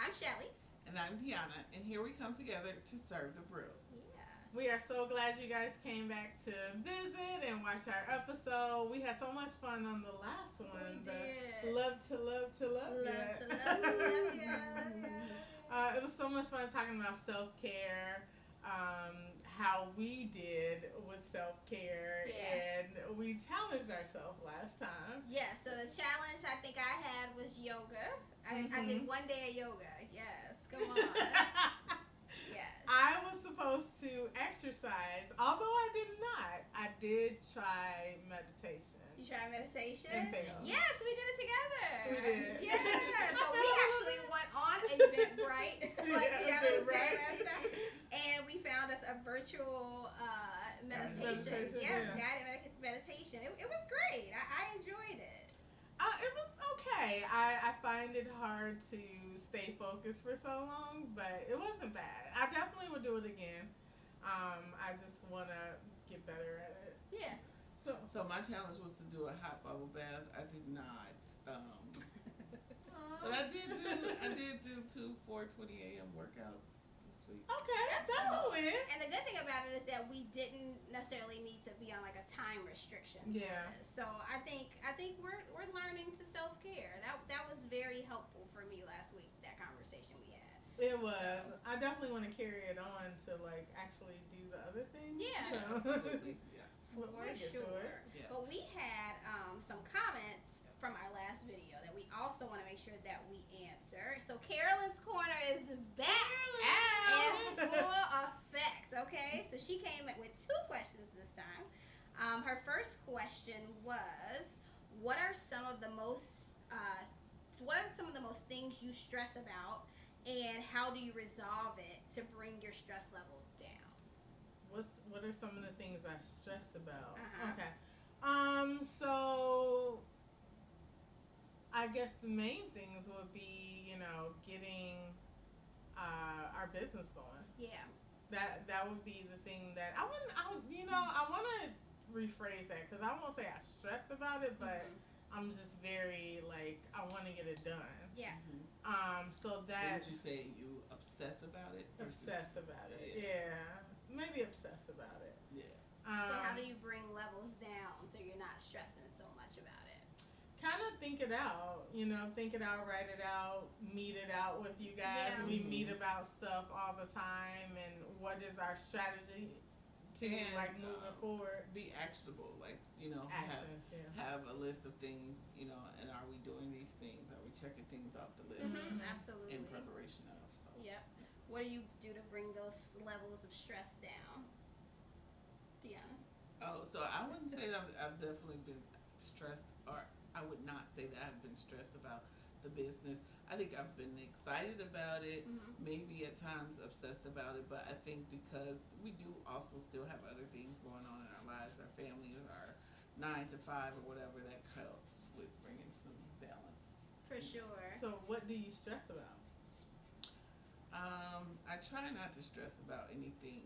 I'm Shelly. And I'm Deonna, and here we come together to serve the brew. Yeah. We are so glad you guys came back to visit and watch our episode. We had so much fun on the last We one. The did. love to love to love Love ya. to love to love you. Love you. Love It was so much fun talking about self care, how we did with self care, you. Yeah. and we challenged ourselves last time. Yeah, so the challenge I think I had was yoga. I did Hmm. 1 day of yoga. Yes, come on. Yes. I was supposed to exercise, although I did not. I did try meditation You tried and meditation? failed. Yes, we did it We together. did. Yeah. So we actually went on Eventbrite, like the Yeah, other day right. last time, and we found us a virtual meditation. Meditation, Yes, yeah. guided meditation. It was great. I enjoyed it. It was okay. I find it hard to stay focused for so long, but it wasn't bad. I definitely would do it again. I just want to get better at it. Yeah. So, So my challenge was to do a hot bubble bath. I did not, but Aw. I did do two 4:20 a.m. workouts this week. okay, That's that's a cool. win. And the good thing about it is that we didn't necessarily need to be on like a time restriction for Yeah. this. So I think we're learning to self care. That was very helpful for me last week. That conversation we had. It was. So I definitely want to carry it on to like actually do the other things. yeah, Yeah, So, absolutely. Yeah, we'll for get to it. sure. yeah. But we had some comments from our last video that we also want to make sure that we answer. So Carolyn's corner is back in Ow! full effect. Okay, so she came with two questions this time. Her first question was, "What are some of the most what are some of the most things you stress about, and how do you resolve it to bring your stress level down?" What are some of the things I stress about? Uh huh. Okay. So I guess the main things would be, getting our business going. Yeah. That would be the thing that I wouldn't. I want to rephrase that because I won't say I stress about it, but Mhm. I'm just very like I want to get it done. Yeah. So So that would you say you obsess about it versus? obsess about it. Yeah, Yeah, maybe obsess about it. yeah. So how do Um, you bring levels down so you're not stressing so much about it? kind of think it out, think it out, write it out, meet it out with you guys. Yeah. We meet Hmm. about stuff all the time, and what is our strategy to And like moving forward? be actionable. Like have Actions, yeah. have a list of things. And are we doing these things? Are we checking things off the list Mhm. Hmm. Absolutely. in preparation of? So Yep. yeah. What do you do to bring those levels of stress down, Deanna? Oh, so I wouldn't say that I've definitely been stressed, or I would not say that I've been stressed about the business. I think I've been excited about it, Mhm. maybe at times obsessed about it, but I think because we do also still have other things going on in our lives, our families, our 9 to 5 or whatever, that helps with bringing some balance. For sure. So, what do you stress about? I try not to stress about anything.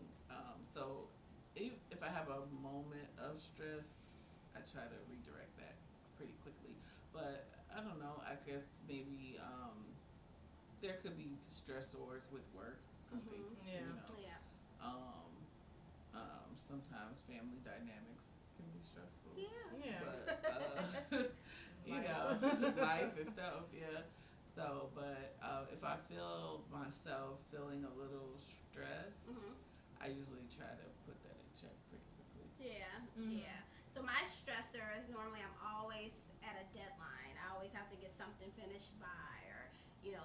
So if I have a moment of stress, I try to redirect that pretty quickly. But I don't know. I guess maybe there could be stressors with work. I think Mhm. Yeah. you know. Yeah. Um, Sometimes family dynamics can be stressful, Yes. Yeah. but Life. life itself, yeah. So, but if I feel myself feeling a little stressed, Mhm. I usually try to put that in check pretty quickly. Yeah, Hmm. yeah. So my stressor is normally I'm always at a deadline. I always have to get something finished by, or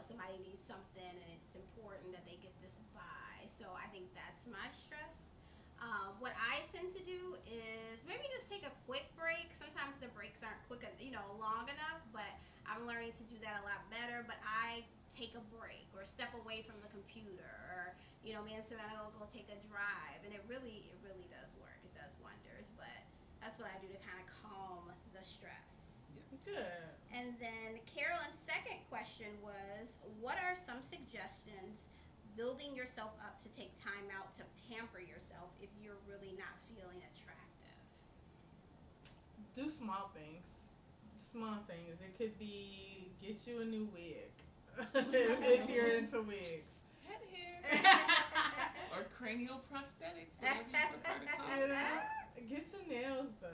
somebody needs something and it's important that they get this by. So I think that's my stress. What I tend to do is maybe just take a quick break. Sometimes the breaks aren't long enough, but I'm learning to do that a lot better. But I take a break or step away from the computer, or me and Savannah will go take a drive, and it really does work. It does wonders. But that's what I do to kind of calm the stress. Yeah. Good. And then Carolyn's second question was, "What are some suggestions building yourself up to take time out to pamper yourself if you're really not feeling attractive?" Do small things. Small things. It could be get you a new wig. if you're into wigs. Head hair or cranial prosthetics, whatever you prefer to call You it. know, get your nails done.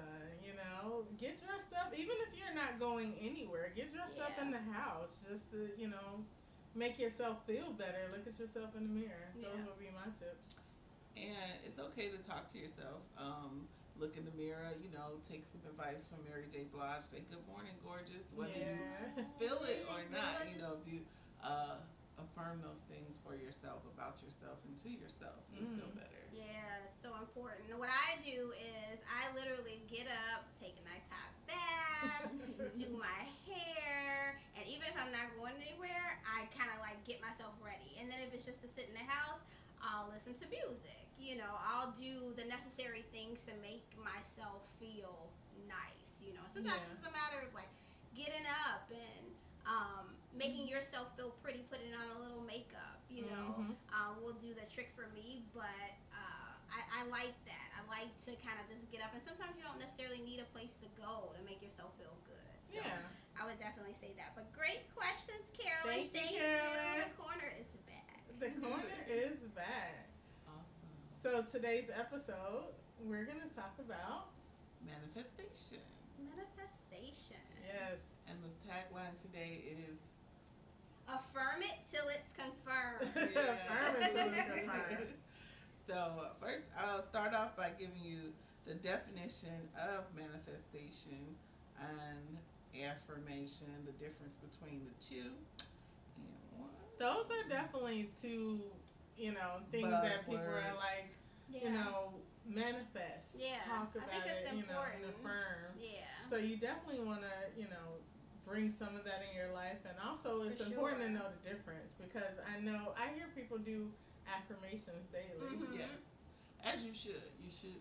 Get dressed up. Even if you're not going anywhere, get dressed up in Yeah. the house just to make yourself feel better. Look at yourself in the mirror. Those Yeah. would be my tips. And it's okay to talk to yourself. Look in the mirror, take some advice from Mary J. Blige. Say, "Good morning, gorgeous," whether you Yeah. feel it or Really not. gorgeous. If you uh, affirm those things for yourself, about yourself, and to yourself, you'll feel Mm. better. Yeah, it's so important. What I do is I literally get up, take a nice hot bath, do my hair, and even if I'm not going anywhere, I kind of like get myself ready. And then if it's just to sit in the house, I'll listen to music. I'll do the necessary things to make myself feel nice. Sometimes Yeah. it's a matter of like getting up and making yourself feel pretty, putting on a little makeup. Mhm. Will do the trick for me, but I like that. I like to kind of just get up, and sometimes you don't necessarily need a place to go to make yourself feel good. So Yeah. I would definitely say that. But great questions, Carolyn. Thank you, Thank you. Carolyn. The corner is back. The corner is back. Awesome. So today's episode, we're gonna talk about Manifestation. Manifestation. yes. And the tagline today is Affirm it till it's confirmed. Affirm it till it's confirmed. So, first, I'll start off by giving you the definition of manifestation and affirmation, the difference between the two. And one Those are definitely two, things that people are buzzwords. like, Yeah. manifest, Yeah. talk I think about it's it, important. and affirm. Yeah. So you definitely want to, bring some of that in your life, and also it's For important to sure. know the difference because I hear people do affirmations daily. Mhm. Yes, as you should. You should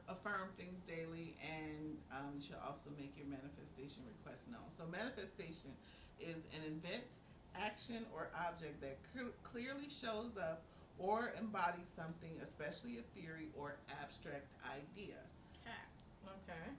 affirm things daily, and you should also make your manifestation request known. So, manifestation is an event, action, or object that clearly shows up or embodies something, especially a theory or abstract idea. Okay. Okay.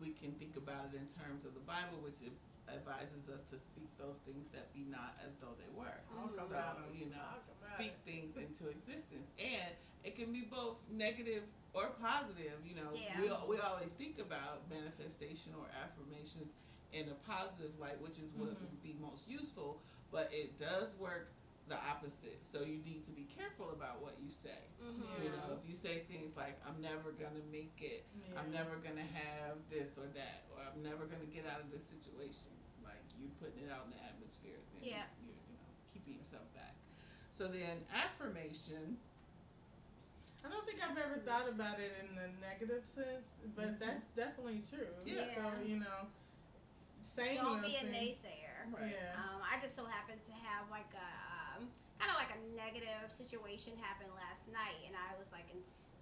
We can think about it in terms of the Bible, which advises us to speak those things that be not as though they were. Talk Mhm. about So, it. Talk about speak it. things into existence. And it can be both negative or positive. Yeah. We always think about manifestation or affirmations in a positive light, which is what Mhm. would be most useful, but it does work the opposite. So you need to be careful about what you say. Mhm. If you say things like, "I'm never going to make it," Yeah. "I'm never going to have this or that," or "I'm never going to get out of this situation," like you putting it out in the atmosphere, then Yeah. you're keeping yourself back. So then affirmation. I don't think I've ever thought about it in the negative sense, but Mhm. that's definitely true. Yeah. So, saying Don't those be a things. naysayer. Right. Yeah. I just so happened to have like a kind of like a negative situation happen last night, and I was like,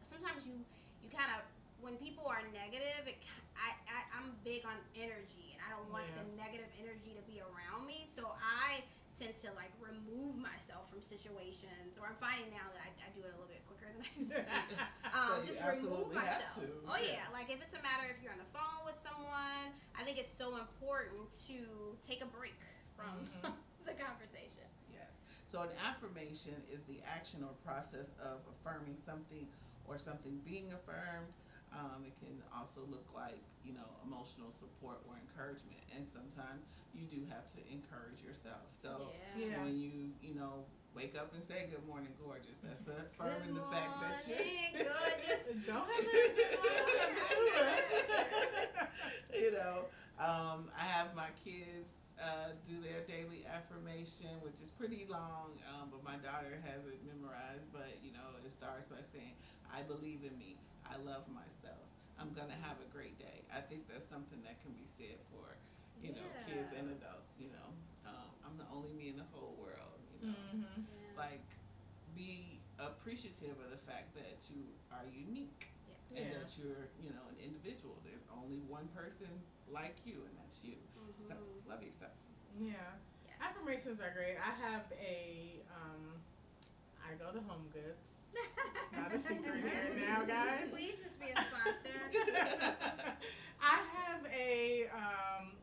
sometimes you kind of when people are negative, I'm big on energy, and I don't want Yeah. the negative energy to be around me, so I tend to like remove myself from situations, or I'm finding now that I do it a little bit quicker than I used to. But you Just remove absolutely have myself. to. Oh yeah, like if it's a matter if you're on the phone with someone, I think it's so important to take a break from Mhm. the conversation. Yes. So an affirmation is the action or process of affirming something or something being affirmed. It can also look like, emotional support or encouragement. And sometimes you do have to encourage yourself. So Yeah. Yeah. when you wake up and say, "Good morning, gorgeous," that's affirming Good the fact that morning, you're. gorgeous. Don't have anything like that. I have my kids do their daily affirmation, which is pretty long, but my daughter has it memorized. But it starts by saying, "I believe in me. I love myself. I'm gonna have a great day." I think that's something that can be said for, kids Yeah. and adults. I'm the only me in the whole world. Mhm. Yeah. Like, be appreciative of the fact that you are unique and Yeah. that you're, an individual. There's only one person like you, and that's you. So Mhm. love yourself. Yeah. Yes. Affirmations are great. I have I go to Home Goods. It's not a secret here now, guys. Please just be a sponsor. I have a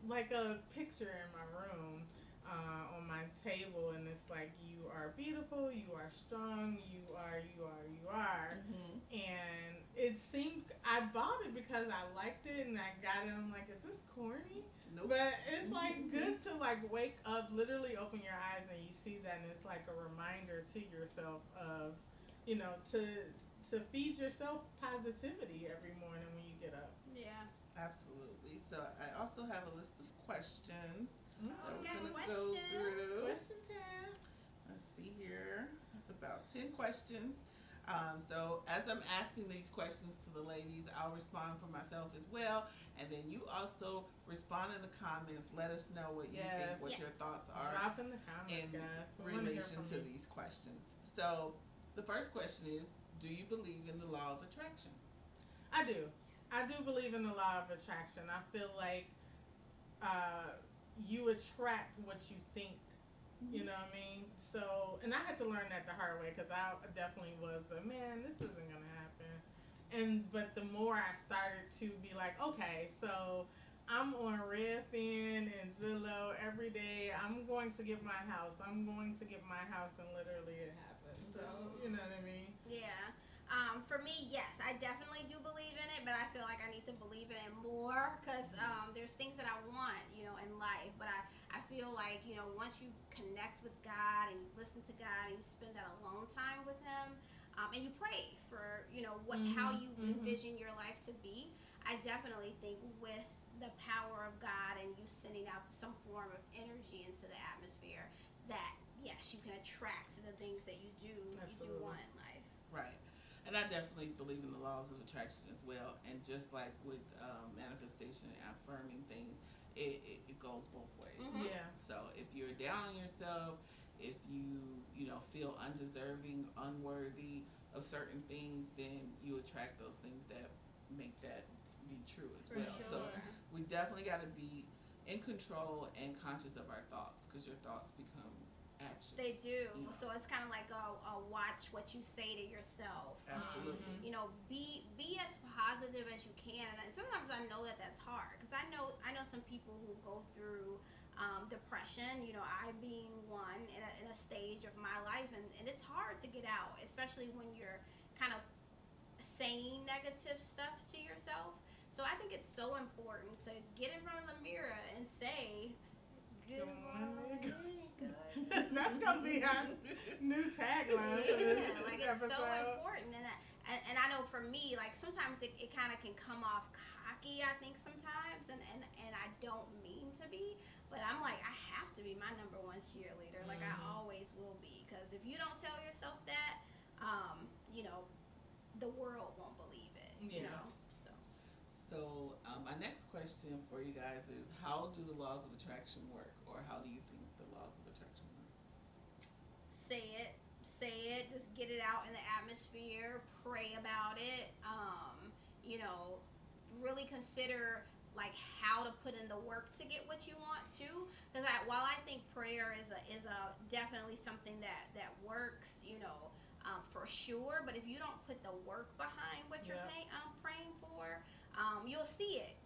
like a picture in my room on my table, and it's like you are beautiful, you are strong, you are, Mhm. and it seemed I bought it because I liked it, and I got it. I'm like, is this corny? Nope. But it's like good to like wake up, literally open your eyes, and you see that, and it's like a reminder to yourself of, to feed yourself positivity every morning when you get up. Yeah. Absolutely. So I also have a list of questions Oh, that we we're got gonna go questions. through. Question time. Let's see here. That's about 10 questions. So as I'm asking these questions to the ladies, I'll respond for myself as well. And then you also respond in the comments. Let us know what you think, Yes. what Yes. your thoughts are Drop in the comments, in guys. We want to hear relation from to you. these questions. So the first question is, do you believe in the law of attraction? I do. I do believe in the law of attraction. I feel like uh, you attract what you think. You Mhm. know what I mean? So, and I had to learn that the hard way because I definitely was the man. This isn't gonna happen. And but the more I started to be like, okay, so I'm on Redfin and Zillow every day. I'm going to get my house. I'm going to get my house, and literally it happened. So you know what I mean? Yeah. For me, yes, I definitely do believe in it, but I feel like I need to believe in it more because there's things that I want, in life. But I feel like, once you connect with God and you listen to God and you spend that alone time with Him, and you pray for, how Mhm. you Mhm. envision your life to be, I definitely think with the power of God and you sending out some form of energy into the atmosphere, that yes, you can attract the things that you do Absolutely. want in life. Right. And I definitely believe in the laws of attraction as well. And just like with manifestation and affirming things, it goes both ways. Mhm. Yeah. So if you're down on yourself, if feel undeserving, unworthy of certain things, then you attract those things that make that be true as For well. So sure. we definitely got to be in control and conscious of our thoughts because your thoughts become They actions. do. You know, So it's kind of like a watch what you say to yourself. absolutely. Mhm. Be as positive as you can. And sometimes I know that that's hard because I know some people who go through depression. I being one in a stage of my life, and it's hard to get out, especially when you're kind of saying negative stuff to yourself. So I think it's so important to get in front of the mirror and say, Good "Good morning. morning, good That's gonna be our new tagline for this Yeah, like it's so episode. important, and I know for me, like sometimes it kind of can come off cocky. I think sometimes, and I don't mean to be, but I'm like I have to be my number one cheerleader. Like I Mhm. always will be, because if you don't tell yourself that, um, you know, the world won't believe it. Yeah. Yes. So So, my next question for you guys is, how do the laws of attraction work, or how do you think the laws of attraction work? say it, just get it out in the atmosphere, pray about it. You know, really consider like how to put in the work to get what you want too. Because while I think prayer is a definitely something that works, for sure. But if you don't put the work behind what you're Yep. praying for, you'll see it,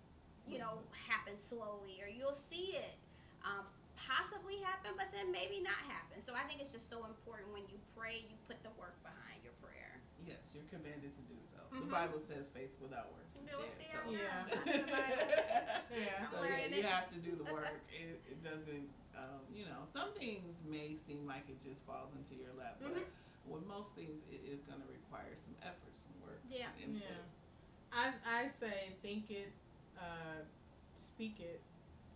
Mm-hmm. happen slowly, or you'll see it um, possibly happen, but then maybe not happen. So I think it's just so important when you pray, you put the work behind your prayer. Yes, you're commanded to do so. The Mm-hmm. Bible says faith without works is You'll dead. see, So, I know. Yeah. I know the Bible. Yeah. I'm so yeah, learning you it. have to do the work. It doesn't, some things may seem like it just falls into your lap, Mm-hmm. but with most things, it is going to require some effort, some work, Yeah. some Yeah. input. I say think it, uh, speak it,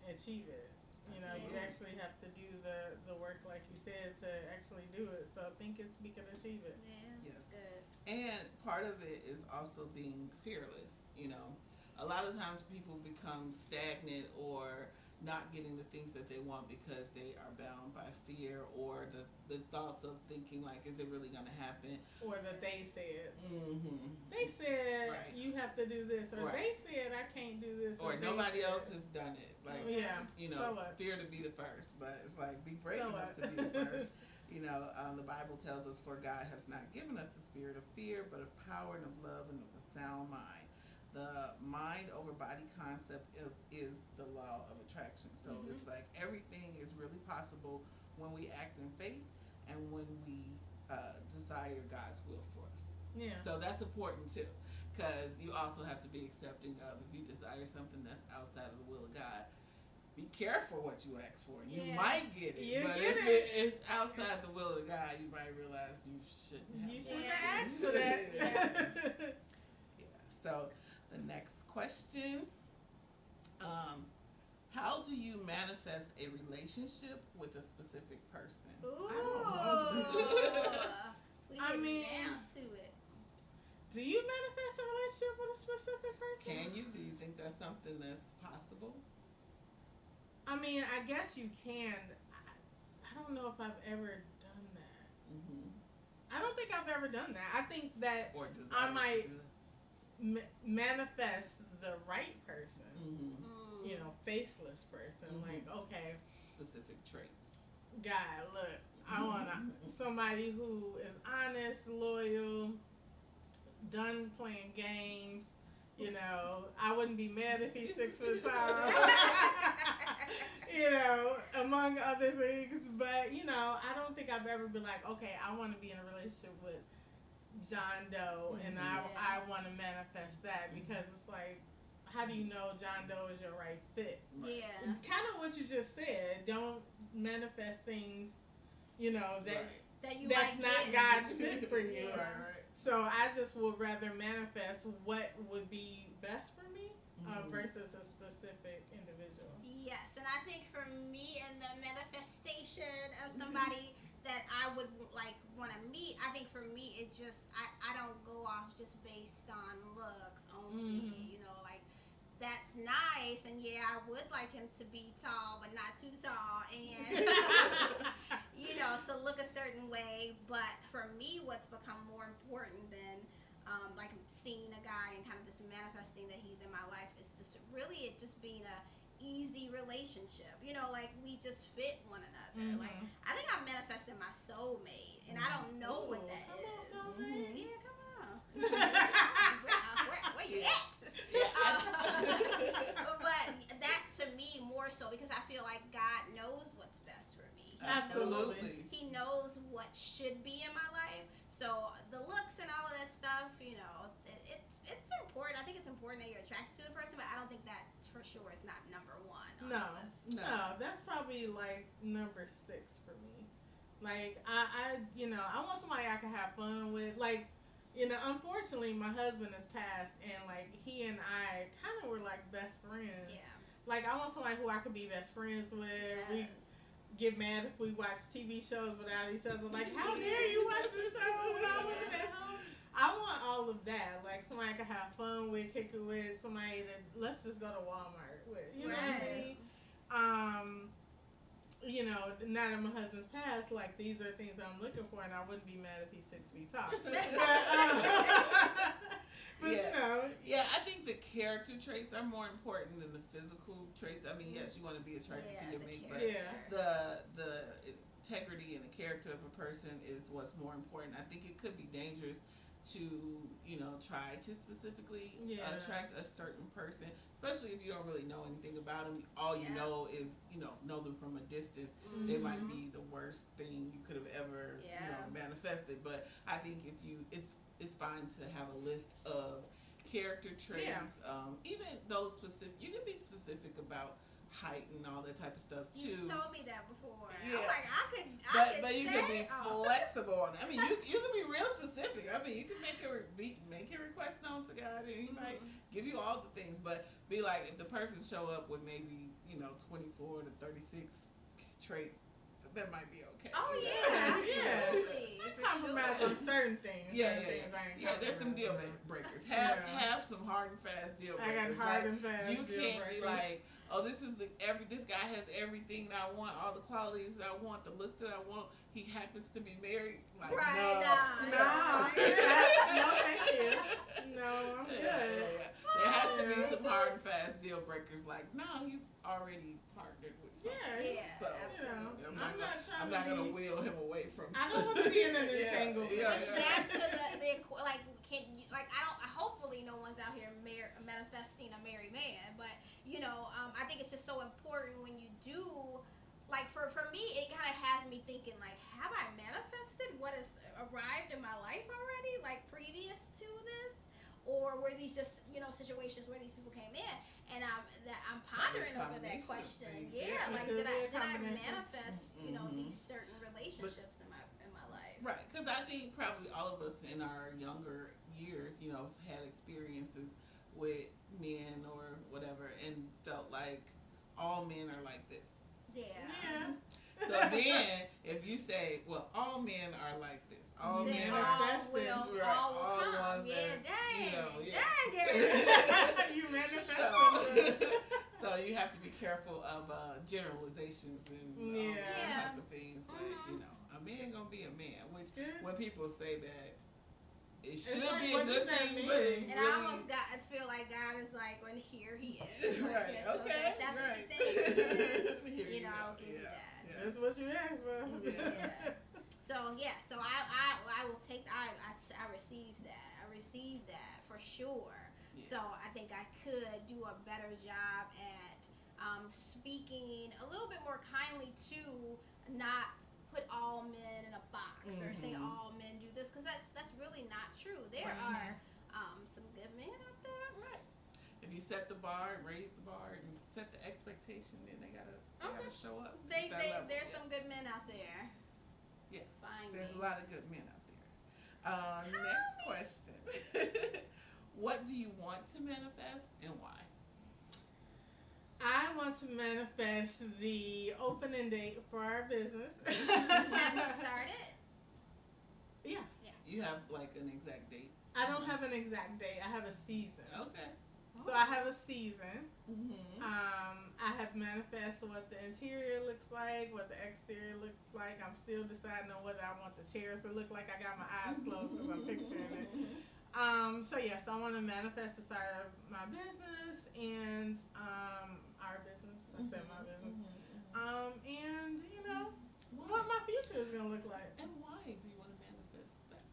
achieve it. You Yeah. Absolutely. actually have to do the work, like you said, to actually do it. So think it, speak it, achieve it. Yeah. It's Yes. good. And part of it is also being fearless. A lot of times people become stagnant or not getting the things that they want because they are bound by fear or the thoughts of thinking like, is it really going to happen? Or the they said. Mm-hmm. They said Right. you have to do this, or Right. they said I can't do this, or Or they nobody else said. has done it. Like, Yeah. Yeah. So what? fear to be the first, but it's like, be brave So enough what? to be the first. The Bible tells us, for God has not given us the spirit of fear, but of power and of love and of a sound mind. the mind over body concept is the law of attraction. So Mhm. it's like everything is really possible when we act in faith and when we desire God's will for us. Yeah. So that's important too, because you also have to be accepting of if you desire something that's outside of the will of God. Be careful what you ask for. You Yeah. might get it, You but get if it. it's outside the will of God, you might realize you shouldn't have. You wanted shouldn't Yeah. have it. asked for that. Yeah. So the next question: How do you manifest a relationship with a specific person? Ooh. I don't know. We I getting mean, down to it. do you manifest a relationship with a specific person? Can you? Do you think that's something that's possible? I mean, I guess you can. I don't know if I've ever done that. Mm-hmm. I don't think I've ever done that. I think that Or desire I to might do that? manifest the right person. Mm-hmm. You know, faceless person. Mhm. Like, okay, Specific traits. guy, look, I want somebody who is honest, loyal, done playing games. You know, I wouldn't be mad if he's 6 foot tall. You know, among other things. But, you know, I don't think I've ever been like, okay, I want to be in a relationship with John Doe and I want to manifest that because it's like, how do you know John Doe is your right fit? Yeah. It's kind of what you just said. Don't manifest things, you know, That you that's might not get. God's fit for you. Yeah. Right. So I just would rather manifest what would be best for me Mhm. versus a specific individual. Yes, and I think for me and the manifestation of somebody that I would like want to meet, I think for me it just I don't go off just based on looks only. Mhm. You know, like that's nice, and yeah, I would like him to be tall, but not too tall, and you know, to look a certain way. But for me, what's become more important than like seeing a guy and kind of just manifesting that he's in my life is just really it just being a easy relationship. You know, like we just fit one another. Like Mhm. I think I'm manifesting my soulmate, and I don't know what Ooh, that come is. on, soulmate. Yeah, come on. Where you Yeah. at? But that to me more so because I feel like God knows what's best for me. Absolutely. He knows what should be in my life. So the looks and all of that stuff, you know, it's important. I think it's important that you're attracted to the person, but I don't think that for sure is not number one on No, the list. No. no, that's probably like number 6 for me. Like you know, I want somebody I can have fun with. Like, you know, unfortunately, my husband has passed, and like he and I kind of were like best friends. Yeah. Like, I want somebody who I could be best friends with. Yes. We get mad if we watch TV shows without each other. Like, how dare you watch the show without looking at home? I want all of that. Like, somebody I can have fun with, kick it with, somebody that let's just go to Walmart with. You know what I mean? You know, now that my husband's passed, like these are things that I'm looking for, and I wouldn't be mad if he's 6 feet tall. But Yeah. you know, Yeah, I think the character traits are more important than the physical traits. I mean, yes, you want to be attracted to your the mate, but Yeah. the integrity and the character of a person is what's more important. I think it could be dangerous to try to specifically Yeah. attract a certain person, especially if you don't really know anything about them. All you Yeah. know is know them from a distance. Mhm. It might be the worst thing you could have ever Yeah. manifested. But I think if you it's fine to have a list of character traits. Yeah. Even those specific, you can be specific about height and all that type of stuff too. You told me that before. Yeah. I'm like, I could But you say, can be flexible on it. I mean, you can be real specific. I mean, you can make your request known to God, and He might give you all the things. But be like, if the person show up with maybe 24 to 36 traits, that might be okay. Oh you know? yeah, Yeah. absolutely. I for compromise sure. on certain things. Yeah, certain yeah, things I ain't yeah. There's some deal compromising on. breakers. Yeah. Have some hard and fast deal I breakers. got hard Like, and fast. you deal can't be breakers. like, oh, this guy has everything that I want, all the qualities that I want, the looks that I want. He happens to be married. Like, Right, no, no, no, thank you. No, I'm good. Yeah. There has to be Yeah. some hard and fast deal breakers. Like, no, he's already partnered with something. Yeah, Yeah, So, you know, I'm I'm not trying I'm want not to gonna be. wheel him away from. I don't want to be in an entanglement. Which back to like can you, like I don't hopefully no one's out here manifesting a married man, but I think it's just so important when you do like for me it kind of has me thinking like have I manifested what has arrived in my life already like previous to this, or were these just situations where these people came in and I'm pondering over that question. Yeah, like did I manifest these certain relationships in my life? Right, because I think probably all of us in our younger years, had experiences with men or whatever, and felt like all men are like this. Yeah. So then, if you say, "Well, all men are like this," all Then men all are will right, all will all come. ones Yeah, are, dang, yeah. dang, You manifest So, so you have to be careful of generalizations and all Yeah. those type of things. Like a man gonna be a man. Which when people say that, it should like, be a what good does that thing, mean? but it And really. I almost got I feel like God is like, when here he is. Like, Right. yeah, so Okay. that's Right. the thing. Here you I'll go. give you that. Yeah. That's what you asked for. Yeah. So I will take I receive that. I receive that for sure. Yeah. So I think I could do a better job at speaking a little bit more kindly to not put all men in a box or say all men do this, because that's really not true. There are some good men out there. Right. If you set the bar, raise the bar, and set the expectation, then they gotta show up. There's some good men out there. Yes. Find There's me. a lot of good men out there. Next question. What do you want to manifest and why? I want to manifest the opening date for our business. Have you started? Yeah. You have like an exact date? I don't have an exact date. I have a season. Okay. So I have a season. Mm-hmm. I have manifested what the interior looks like, what the exterior looks like. I'm still deciding on whether I want the chairs to look like. I got my eyes closed because I'm picturing it. So yes, I want to manifest the start of my business and our business. I said my business. And what my future is gonna look like. And why do you want to manifest that?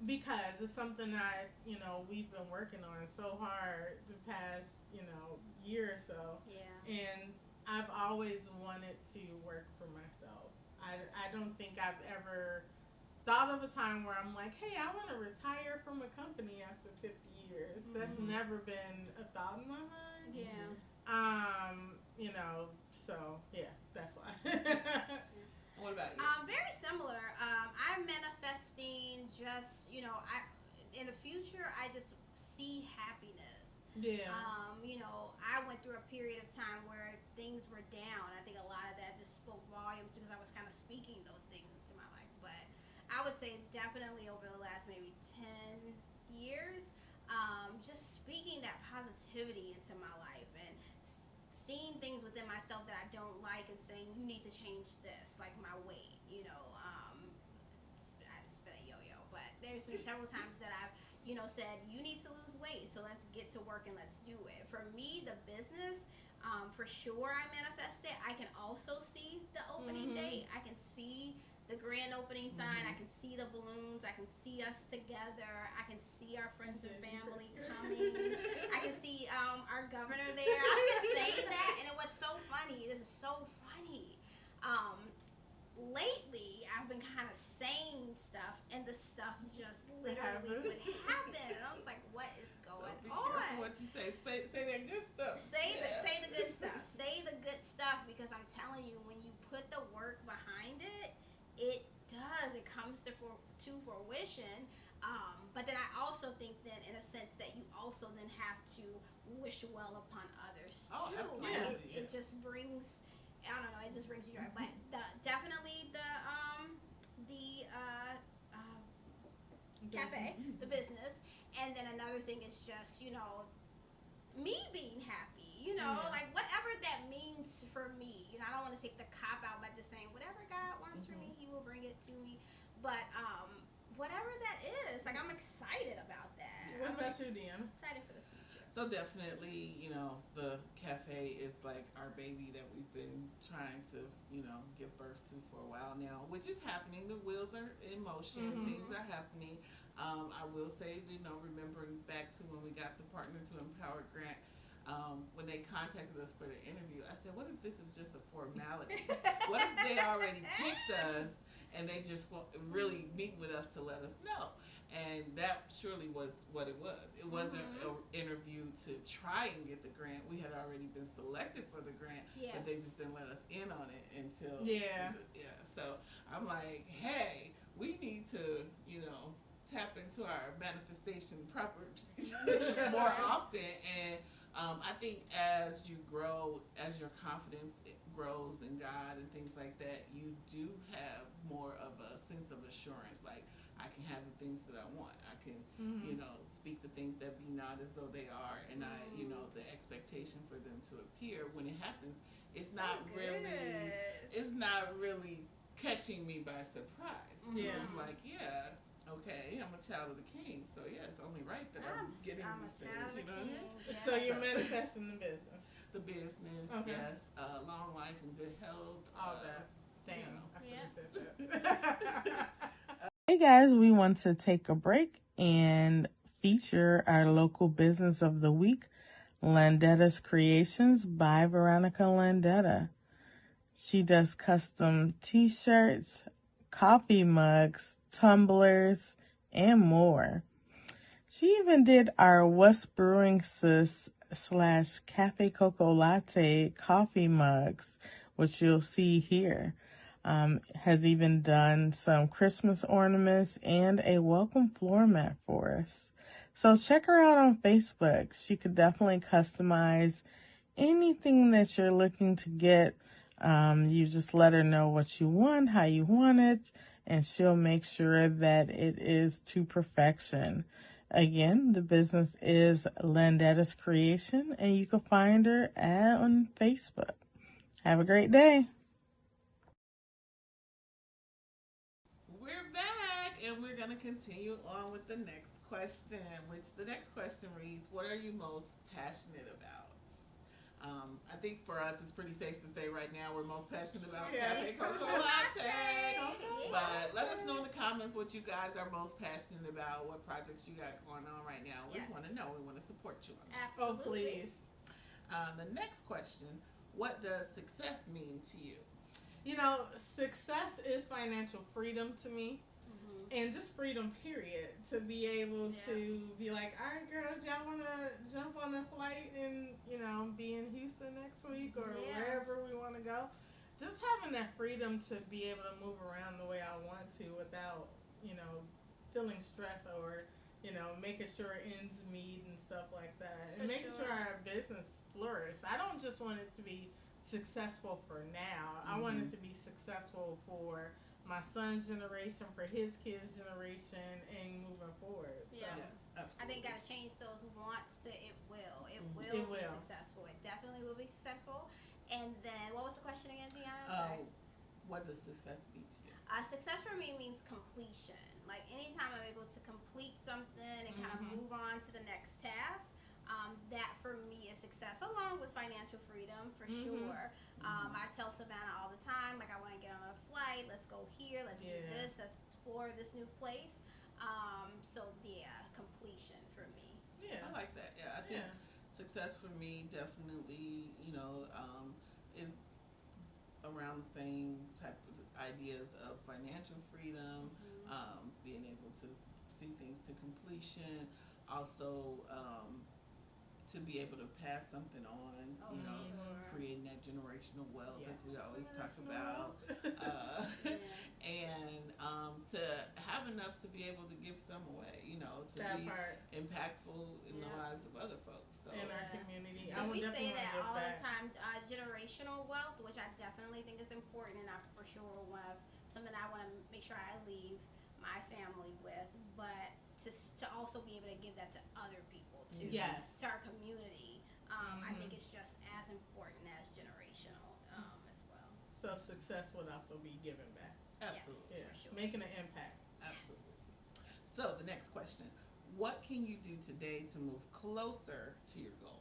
Because it's something that we've been working on so hard the past year or so. Yeah. And I've always wanted to work for myself. I don't think I've ever thought of a time where I'm like, hey, I want to retire from a company after 50 years. That's never been a thought in my mind. Yeah. So yeah, that's why. What about you? Very similar. I'm manifesting just, in the future, I just see happiness. Yeah. I went through a period of time where things were down. I think a lot of that just spoke volumes because I was kind of speaking those things into my life. But I would say definitely over the last maybe 10 years, just speaking that positivity into my life and seeing things within myself that I don't like and saying, you need to change this, like my weight, it's been a yo-yo, but there's been several times that I've, said, you need to lose weight, so let's get to work and let's do it. For me, the business, for sure I manifest it. I can also see the opening date. I can see the grand opening sign. I can see the balloons. I can see us together. I can see our friends and family coming. I can see our governor there. I've been saying that, and what's so funny, this is so funny. Lately, I've been kind of saying stuff, and the stuff just literally would happen. And I was like, what is going Be on? careful what you say. Say that good stuff. Say the good stuff. Say the good stuff, because I'm telling you, when you put the work behind it, it does. It comes to fruition. But then I also think that in a sense that you also then have to wish well upon others too. Oh, absolutely. Like it just brings, I don't know, it just brings you joy. But definitely the cafe, the business, and then another thing is just me being happy. Like whatever that means for me. I don't want to take the cop out by just saying whatever God wants for me, He will bring it to me. But whatever that is, like I'm excited about that. What about you, Deonna? Excited for the future. So definitely, the cafe is like our baby that we've been trying to, give birth to for a while now, which is happening. The wheels are in motion, Mhm. things are happening. I will say, remembering back to when we got the Partner to Empower grant, when they contacted us for the interview, I said, what if this is just a formality? What if they already picked us and they just really meet with us to let us know? And that surely was what it was. It wasn't Mhm. an interview to try and get the grant. We had already been selected for the grant, Yes. but they just didn't let us in on it until Yeah. yeah. So I'm like, hey, we need to, tap into our manifestation properties For more sure. often. And I think as you grow, as your confidence grows in God and things like that, you do have more of a sense of assurance. Like, I can have the things that I want. I can, Mhm. speak the things that be not as though they are. And Mm. the expectation for them to appear when it happens, it's So not really, good. it's not really catching me by surprise. Because Yeah. I'm Mhm. like, yeah, okay, I'm a child of the king. So, yeah, it's only right that I'm getting I'm a these things, child of you the know what I mean? king. So Yes. you're So, manifesting the business. the business, Okay. yes, long life and good health, All that. you Dang, I should Yeah. have said that. Hey guys, we want to take a break and feature our local business of the week, Landetta's Creations by Veronica Landetta. She does custom t-shirts, coffee mugs, tumblers, and more. She even did our What's Brewing Sis slash Cafe Coco Latte coffee mugs, which you'll see here. Has even done some Christmas ornaments and a welcome floor mat for us. So check her out on Facebook. She could definitely customize anything that you're looking to get. You just let her know what you want, how you want it, and she'll make sure that it is to perfection. Again, the business is Landetta's Creation, and you can find her on Facebook. Have a great day. we're back, and we're going to continue on with the next question, which the next question reads, what are you most passionate about? I think for us, it's pretty safe to say right now we're most passionate about Yes. Cafe Coco Cocoa Latte. Coco latte. But let us latte. know in the comments what you guys are most passionate about, what projects you got going on right now. We Yes. want to know. We want to support you on that. Oh, Absolutely. please. The next question, what does success mean to you? You know, success is financial freedom to me. Mhm. And just freedom, period. To be able Yeah. to be like, all right, girls, y'all want to jump on a flight and, be in Houston next week or Yeah. wherever we want to go. Just having that freedom to be able to move around the way I want to without, feeling stress or, making sure ends meet and stuff like that. For And making sure sure. our business flourish. I don't just want it to be successful for now. I want Mm-hmm. it to be successful for my son's generation, for his kids' generation, and moving forward. So Yeah. Yeah, I think absolutely. gotta change those wants to it will. It Mm-hmm. it will be will. successful. It definitely will be successful. And then what was the question again, Deanna? Sorry. Uh, what does success mean to you? Success for me means completion. Like anytime I'm able to complete something and kind of Mhm. move on to the next task, that for me is success, along with financial freedom for Mhm. sure. Mm-hmm. I tell Savannah all the time, like I want to get on a flight. Let's go here. Let's do Yeah. this. Let's explore this new place. So yeah, completion for me. I Yeah. like that. Yeah, I think Yeah. success for me definitely, is around the same type of ideas of financial freedom, Mhm. being able to see things to completion, also to be able to pass something on, Oh, for Mhm. sure. creating that generational wealth, as Yes. we always talk Generational about, wealth. Yeah. and to have enough to be able to give some away, to That be part impactful in the Yeah. lives of other folks. So, in our Yeah. community. I Because would we definitely say want to that give all the back. time, generational wealth, which I definitely think is important, and I for sure one of something I want to make sure I leave my family with, but to also be able to give that to other people, mm-hmm. Yes. to our community. I think Mhm. it's just as important as generational as well. So success would also be giving back. Yes, Absolutely, Yeah. for sure. Making an impact. Yes. absolutely. So, the next question, What can you do today to move closer to your goal?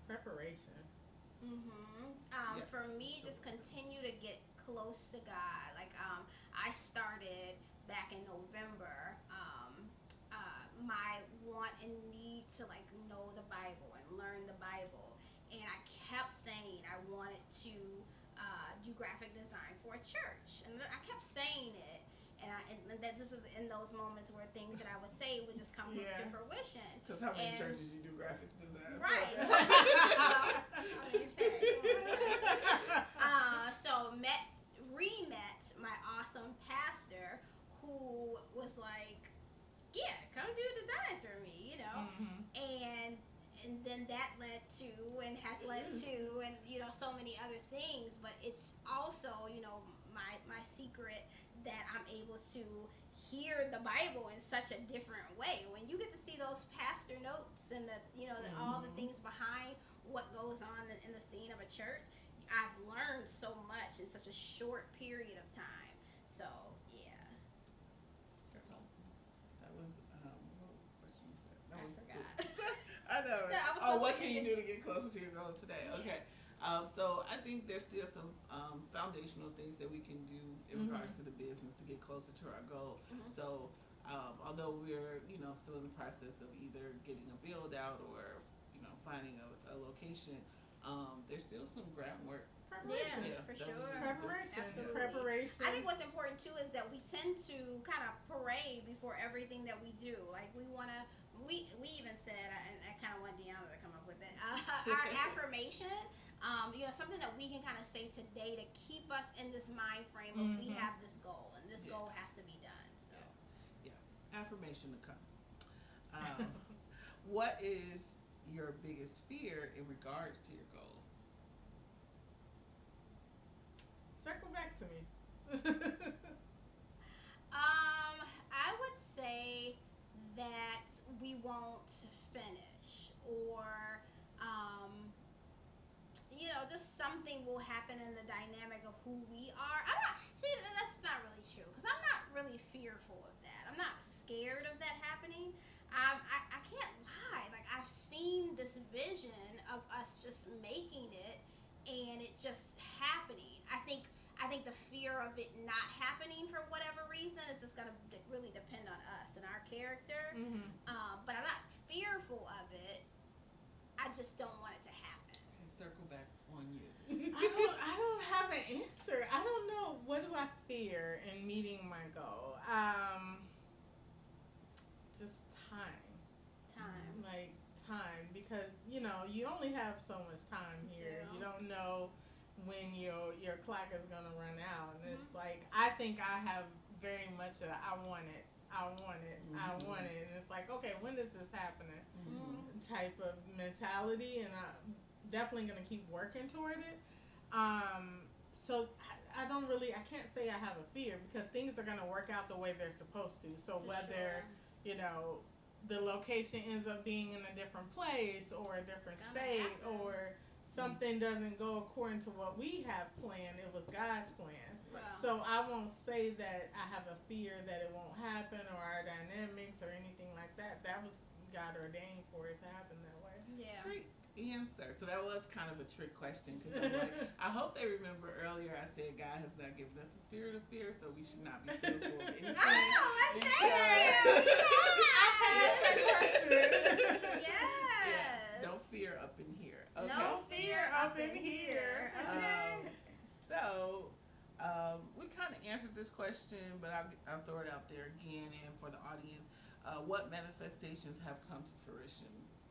Preparation. Yeah, For me, just absolutely. continue to get close to God. Like, I started back in November. My want and need to like know the Bible and learn the Bible, and I kept saying I wanted to do graphic design for a church, and I kept saying it. And that this was in those moments where things that I would say would just come to Yeah. fruition. Because how many And churches you do graphics design for? right, well, I mean, hey, so re-met my awesome pastor who was like, yeah, come do designs for me, Mhm. and then that led to and has led to and so many other things. But it's also my secret that I'm able to hear the Bible in such a different way. When you get to see those pastor notes and all the Mhm. things behind what goes on in the scene of a church, I've learned so much in such a short period of time. So yeah, That's awesome. That was what was the question? That I was forgot. I know. No, I was Oh, supposed what to can you end do it. to get closer to your goal today? Yeah. Okay. So I think there's still some foundational things that we can do in regards Mhm. to the business to get closer to our goal. Mhm. So although we're still in the process of either getting a build out or finding a location, there's still some groundwork. Yeah, Preparation. Yeah, for that we sure. need to do. Preparation. Yeah. Absolutely. I think Preparation. what's important too is that we tend to kind of parade before everything that we do. Like we want to, we even said, and I kind of want Deonna to come up with it, our affirmation. Something that we can kind of say today to keep us in this mind frame of we Mhm. have this goal and this Yeah. goal has to be done. So, Yeah. Yeah. Affirmation to come. Um, what is your biggest fear in regards to your goal? Circle back to me. I would say that we won't finish or um, just something will happen in the dynamic of who we are. I'm not, see, that's not really true because I'm not really fearful of that. I'm not scared of that happening. I can't lie. Like, I've seen this vision of us just making it and it just happening. I think the fear of it not happening for whatever reason is just going to really depend on us and our character. Mhm. But I'm not fearful of it. I just don't want it to happen. Okay, circle back on you. I don't have an answer. I don't know. What do I fear in meeting my goal? Just time. Time. Like time, because you only have so much time Me here. You too. don't know when your clock is gonna run out, and it's Mhm. like I think I have very much a I want it, I want it, I want Mhm. it, and it's like, okay, when is this happening Mhm. Mhm. type of mentality, and I'm definitely gonna keep working toward it. Um, so I don't really, I can't say I have a fear because things are gonna work out the way they're supposed to. So For whether sure. you know the location ends up being in a different place or a It's different gonna state, happen. or something doesn't go according to what we have planned, it was God's plan. Well, So I won't say that I have a fear that it won't happen or our dynamics or anything like that. That was God ordained for it to happen that way. yeah. Great answer. So that was kind of a trick question because I'm like, I hope they remember earlier I said God has not given us a spirit of fear, so we should not be fearful of anything. Oh, let's Because I passed that question. yes, Yes. no fear up in here. Okay. No No fear fear up up in in here. here. Okay. So we kind of answered this question, but I'll throw it out there again and for the audience. What manifestations have come to fruition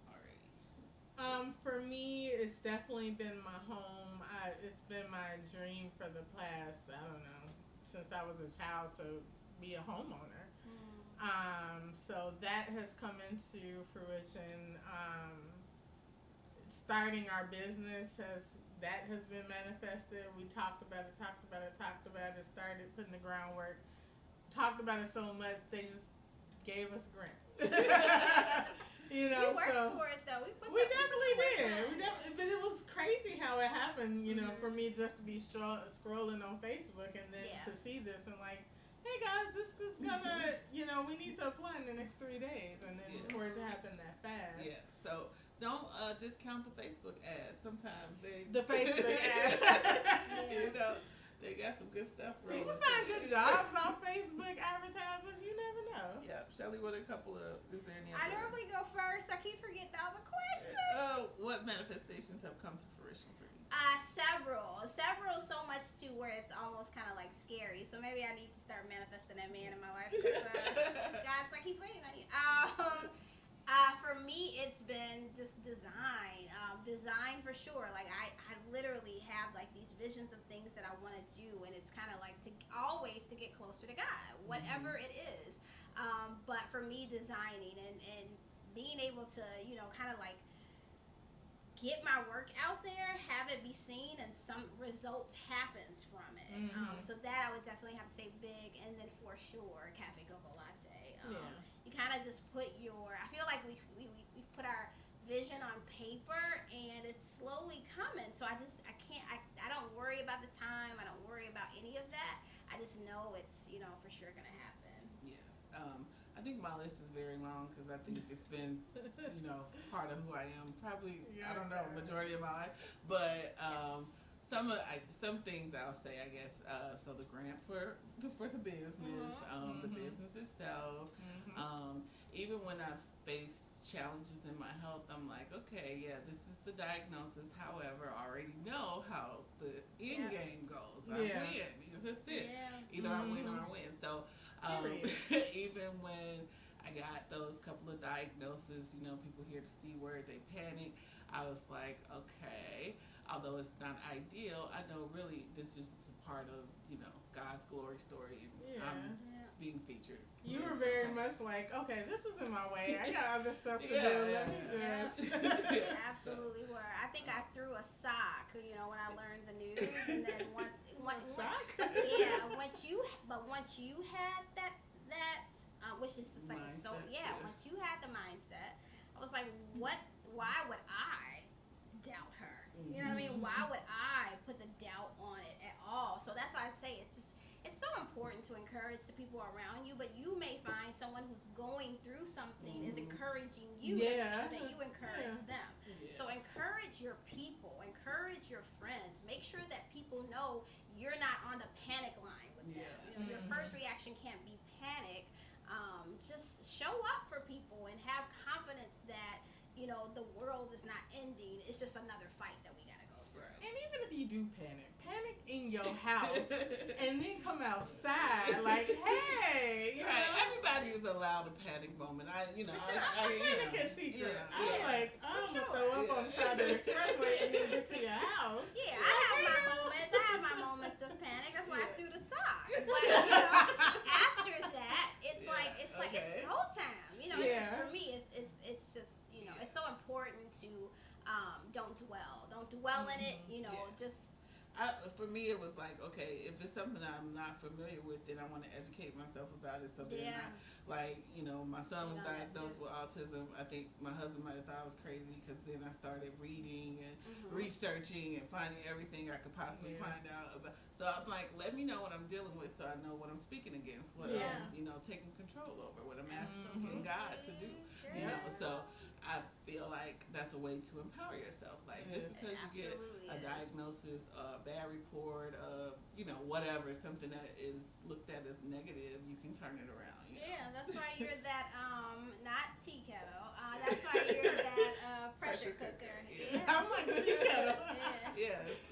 already? For me, it's definitely been my home. It's been my dream for the past, I don't know, since I was a child to be a homeowner. Mm. So that has come into fruition. Starting our business has been manifested. We talked about it, talked about it, talked about it. Started putting the groundwork. Talked about it so much they just gave us a grant. We worked So for it though. we We put the definitely work did. behind it. But it was crazy how it happened. For Mhm. me just to be scrolling on Facebook and then Yeah. to see this and like, hey guys, this is gonna, we need to apply in the next 3 days, and then Yeah. for it to happen that fast. Yeah. So don't discount the Facebook ads. Sometimes they The Facebook ads. you know, they got some good stuff You rolling. can find good jobs on Facebook advertisements. You never know. Yeah, Shelly, what a couple of is there any? I other- normally go first. I keep forgetting the other question. What manifestations have come to fruition for you? Several, so much to where it's almost kind of like scary. So maybe I need to start manifesting that man in my life. 'Cause, God's like, he's waiting on you. For me, it's been just design for sure. Like I literally have like these visions of things that I want to do, and it's kind of like to get closer to God, whatever it is. But for me, designing and being able to, kind of like get my work out there, have it be seen, and some results happens from it. So that I would definitely have to say big, and then for sure, Cafe Coco Latte. You kind of just put I feel like we've put our vision on paper, and it's slowly coming. So I don't worry about the time. I don't worry about any of that. I just know it's, for sure going to happen. Yes. I think my list is very long because I think it's been, part of who I am. Probably, I don't know, majority of my life. But some things I'll say, I guess. So the grant for the business, the business itself. Even when I've faced challenges in my health, I'm like, okay, yeah, this is the diagnosis. However, I already know how the end game goes. I win. That's it. Either I win or I win. So even when I got those couple of diagnoses, people hear the C word, they panic. I was like, okay, although it's not ideal, I know really this is just a part of, God's glory story, and I'm being featured. You were very much like, okay, this isn't my way. I got other stuff to do. Let me just. Absolutely were. I think I threw a sock, when I learned the news, and then once you had that, which is just like Mindset, once you had the mindset, I was like, why would I doubt her? You know what I mean? Why would I put the doubt on it at all? So that's why I say it's so important to encourage the people around you, but you may find someone who's going through something is encouraging you, to make sure that you encourage them. So encourage your people, encourage your friends, make sure that people know you're not on the panic line with them. Your first reaction can't be panic. Just show up for people and have confidence that the world is not ending. It's just another fight that we gotta go through. Right. And even if you do panic in your house and then come outside like, hey, everybody is allowed a panic moment. I panic is secret. I'm gonna sure. throw up on the side of the expressway and then get to your house. Yeah, I have my moments of panic. That's why I threw the sock. But after that, it's like it's go time. For me, it's just it's so important to don't dwell in it. Just. For me, it was like, okay, if it's something I'm not familiar with, then I want to educate myself about it. So then, my son was diagnosed with autism. I think my husband might have thought I was crazy because then I started reading and researching and finding everything I could possibly find out about. So I'm like, let me know what I'm dealing with, so I know what I'm speaking against, what I'm, taking control over, what I'm asking God to do. So I feel like that's a way to empower yourself. Like just because you get a diagnosis, a bad report, whatever, something that is looked at as negative, you can turn it around. Yeah, that's why you're that not tea kettle. That's why you're that pressure cooker. Yeah. I'm like tea kettle.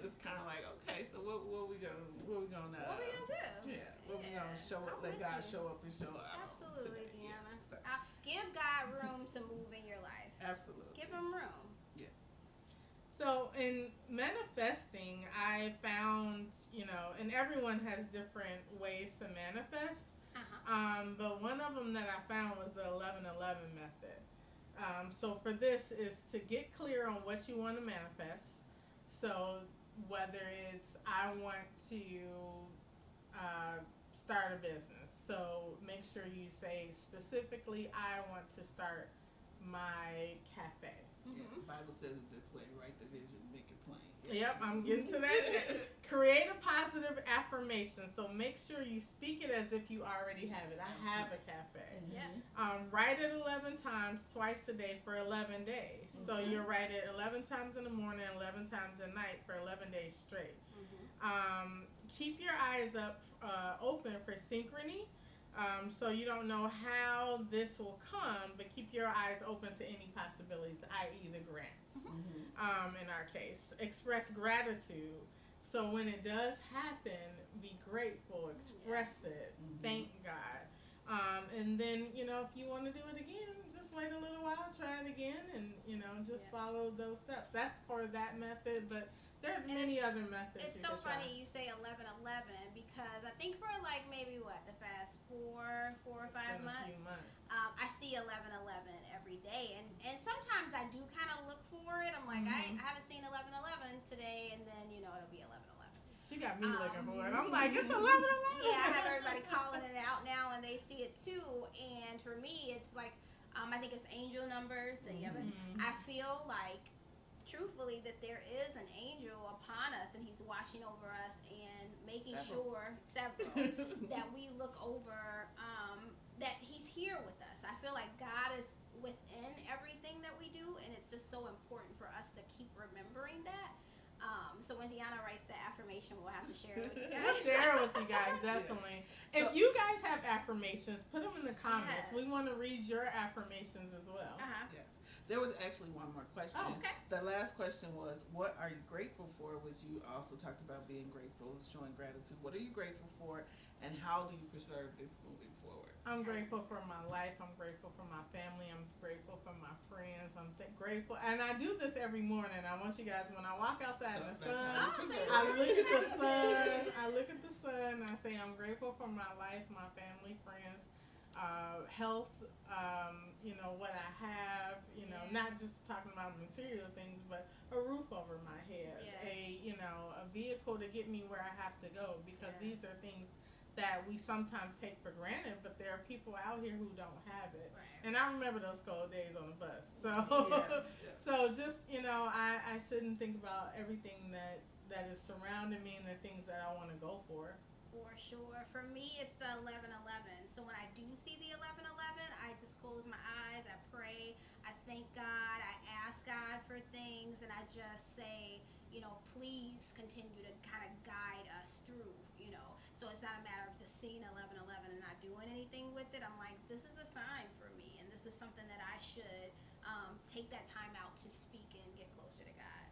It's kind of like, okay, so what we gonna What we gonna do? Yeah, what we gonna show up? Let God show up and show out. Absolutely, today. Deonna. So. Give God room to move in your life. Absolutely. Give him room. Yeah. So in manifesting, I found, and everyone has different ways to manifest. But one of them that I found was the 11-11 method. So for this is to get clear on what you want to manifest. So whether it's I want to start a business. So make sure you say specifically I want to start my cafe. Yeah, the Bible says it this way: write the vision, make it plain. Yep, I'm getting to that. Create a positive affirmation affirmation. So make sure you speak it as if you already have it. I have a cafe. Yeah. Write it 11 times, twice a day for 11 days. So you'll write it 11 times in the morning, 11 times at night for 11 days straight. Keep your eyes open for synchrony. So you don't know how this will come, but keep your eyes open to any possibilities, i.e. the grants. In our case, express gratitude. So when it does happen, be grateful, express it, thank God. And then, if you want to do it again, just wait a little while, try it again, and, just follow those steps. That's for that method, but there's many other methods. It's so funny you say 11-11 because I think for like maybe the past 4 or 5 months, I see 11-11 every day, and sometimes I do kind of look for it. I'm like, I haven't seen 11-11 today, and then it'll be 11-11. She got me looking for it. I'm like, it's 11-11. Yeah, I have everybody calling it out now, and they see it too. And for me, it's like, I think it's angel numbers. I feel like, truthfully, that there is an angel upon us, and he's watching over us and making sure that we look over, that he's here with us. I feel like God is within everything that we do, and it's just so important for us to keep remembering that. So when Deonna writes the affirmation, we'll have to share it with you guys. We'll share it with you guys, definitely. If you guys have affirmations, put them in the comments. We want to read your affirmations as well. Yes. There was actually one more question. The last question was, what are you grateful for? Which you also talked about being grateful, showing gratitude. What are you grateful for, and how do you preserve this moving forward? I'm grateful for my life. I'm grateful for my family. I'm grateful for my friends. I'm grateful. And I do this every morning. I want you guys, when I walk outside in the sun, I look at the sun. I look at the sun. And I say, I'm grateful for my life, my family, friends, health, what I have, not just talking about material things, but a roof over my head, a vehicle to get me where I have to go, because these are things that we sometimes take for granted, but there are people out here who don't have it. And I remember those cold days on the bus. So just, I sit and think about everything that is surrounding me and the things that I want to go for. For sure. For me, it's the 11-11. So when I do see the 11-11, I just close my eyes, I pray, I thank God, I ask God for things, and I just say, please continue to kind of guide us through, So it's not a matter of just seeing 11-11 and not doing anything with it. I'm like, this is a sign for me, and this is something that I should take that time out to speak and get closer to God.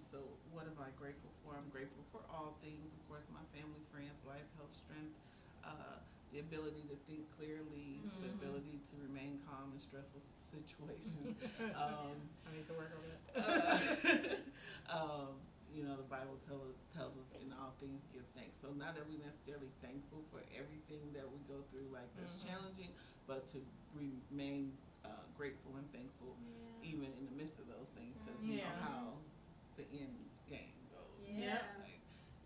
So what am I grateful for? I'm grateful for all things. Of course, my family, friends, life, health, strength, the ability to think clearly, the ability to remain calm in stressful situations. I need to work on that. The Bible tells us in all things give thanks. So not that we're necessarily thankful for everything that we go through, like that's challenging, but to remain grateful and thankful even in the midst of those things, because we know how the end game goes.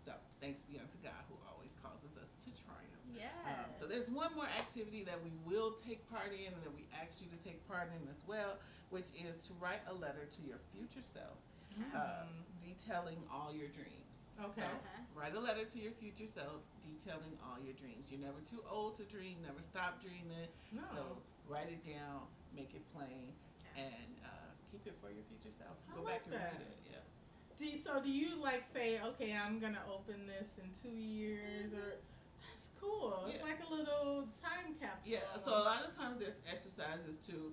So thanks be unto God who always causes us to triumph. So there's one more activity that we will take part in, and that we ask you to take part in as well, which is to write a letter to your future self, detailing all your dreams. So write a letter to your future self detailing all your dreams. You're never too old to dream, never stop dreaming. So write it down, make it plain, and keep it for your future self. Go back and read it. Do you say, okay, I'm gonna open this in 2 years, or that's cool. It's like a little time capsule. So a lot of times there's exercises to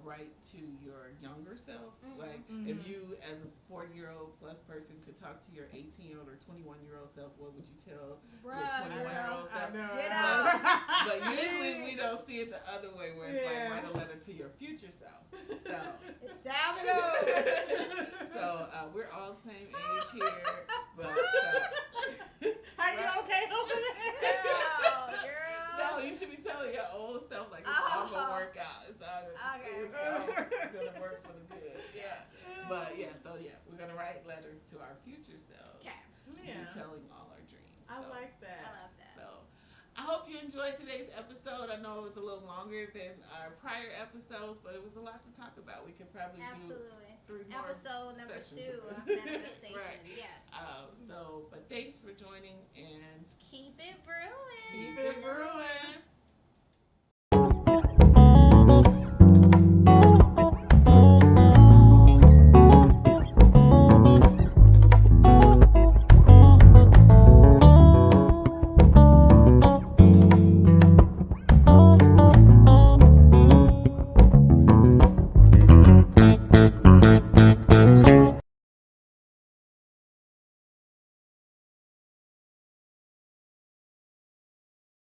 write to your younger self. Like if you, as a 40-year-old plus person, could talk to your 18-year-old or 21-year-old self, what would you tell your 21-year-old self? But usually we don't see it the other way, where it's like write a letter to your future self. So it's time to go. So we're all the same age here, but are you okay over there? Girl. No, you should be telling your old self like it's all gonna work out. It's all gonna work for the good. But we're gonna write letters to our future selves, detailing all our dreams. I like that. I love that. So I hope you you enjoyed today's episode. I know it was a little longer than our prior episodes, but it was a lot to talk about. We could probably Absolutely. do 3 more Episode number 2 sessions of of this. manifestation. Right. Yes. But thanks for joining and Keep it brewing. keep it brewing.